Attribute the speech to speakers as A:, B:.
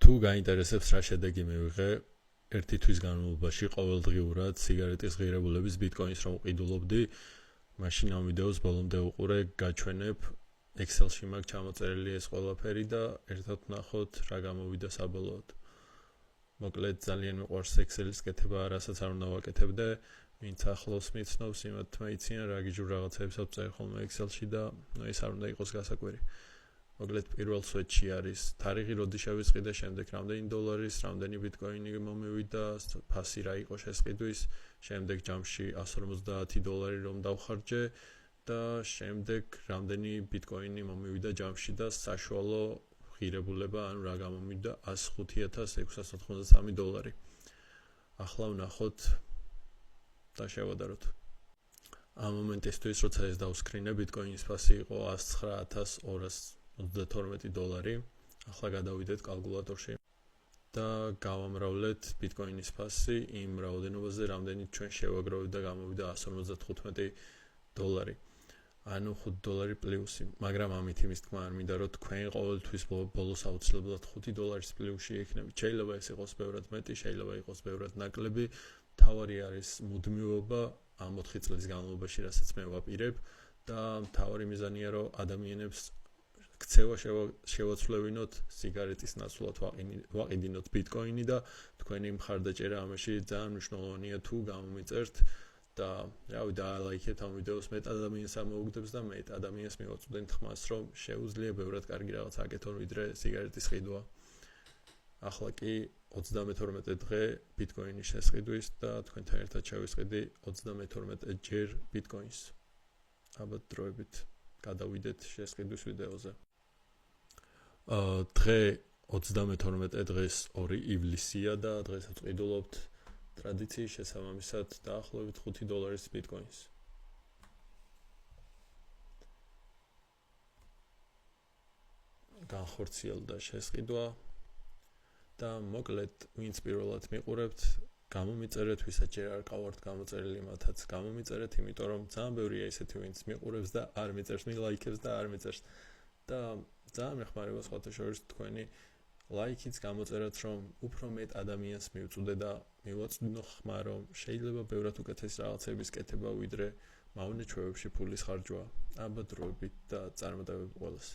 A: თუ გაინტერესებს რა შედეგი მივიღე ერთი თვის განმავლობაში ყოველდღიურად სიგარეტის ღირებულების ბიტკოინს რომ ყიდულობდი, მაშინ ამ ვიდეოს ბოლომდე უყურე, გაჩვენებ Excel-ში მაქვს ჩამოწერილი ეს ყველაფერი და ერთად ვნახოთ რა გამოვიდა საბოლოოდ. მოკლედ ძალიან მიყვარს Excel-ის კეთება, რასაც არ უნდა ვაკეთებდე, ვინც ახლავს მიცნობს, იმათ მეიციან რა გიჟურ რაღაცებს ვწერ ხოლმე Excel-ში და ეს არ უნდა იყოს გასაკვირი. მოკლედ პირველ სვეტში არის თარიღი, როდის შევიწყდი და შემდეგ რამდენი დოლარის, რამდენი ბიტკოინი მომივიდა, ფასი რა იყო შესყიდვის, შემდეგ ჯამში $150 რომ დავხარჯე და შემდეგ რამდენი ბიტკოინი მომივიდა ჯამში და საშუალო ღირებულება, ანუ რა გამომივიდა $105,693. ახლა ვნახოთ და შევადაროთ. ამ მომენტისთვის, როცა ეს დავსკრინე, ბიტკოინის ფასი იყო $109,232. ახლა გადავიდეთ კალკულატორში და გავამრავლეთ ბიტკოინის ფასი იმ რაოდენობაზე, რამდენიც ჩვენ შევაგროვეთ და გამოვიდა $155. ანუ $5 პლუსი, მაგრამ ამით იმის თქმა არ მინდა, რომ თქვენ ყოველთვის ბოლოს აუცილებლად $5 პლუსში იქნებით. შეიძლება ეს იყოს ბევრად მეტი, შეიძლება იყოს ბევრად ნაკლები. თავარი არის მუდმივობა ამ 4 წლის განმავლობაში, რასაც მე ვაპირებ და თავარი მიზანია, რომ ადამიანებს ქცევა შევაცვლევინოთ სიგარეტის ნაცვლად ვაყიდინოთ ბიტკოინი და თქვენი მხარდაჭერა ამაში ძალიან მნიშვნელოვანია თუ გამომიწერთ და რავი დაალაიქეთ ამ ვიდეოს მეტ ადამიანს ამოუგდებს და მეტ ადამიანს მივაწვდენთ ხმას, რომ შეუძლია ბევრად კარგი რაღაც აკეთონ ვიდრე სიგარეტის ყიდვა. ახლა კი 32 დღე ბიტკოინის შესყიდვის და თქვენთან ერთად შევისყიდი 32 ჯერ ბიტკოინს. ალბათ დროებით გადავიდეთ შესყიდვის ვიდეოზე. დღე 32 დღეს 2 ივლისია და დღესაც ვყიდულობთ ტრადიციის შესაბამისად დაახლოებით $5 ბიტკოინს. განხორციელდა შესყიდვა და მოკლედ ვინც პირველად მიყურებთ, გამომიწერეთ, ვისაც ჯერ არ ყავართ გამოწერილი, მათაც გამომიწერეთ, იმიტომ რომ ძალიან ბევრია ისეთი, ვინც მიყურებს და არ მიწერს, მილაიქებს და არ მიწერს. და ძალიან მეხმარება სხვათა შორის თქვენი ლაიქიც გამოწერათ, რომ უფრო მეტ ადამიანს მივწვდე და მივაწვდინო ხმა, რომ შეიძლება ბევრად უკეთესი რაღაცების კეთება ვიდრე მავნე ჩვევებში ფულის ხარჯვა. ალბათ დროებით და წარმატებები ყველას.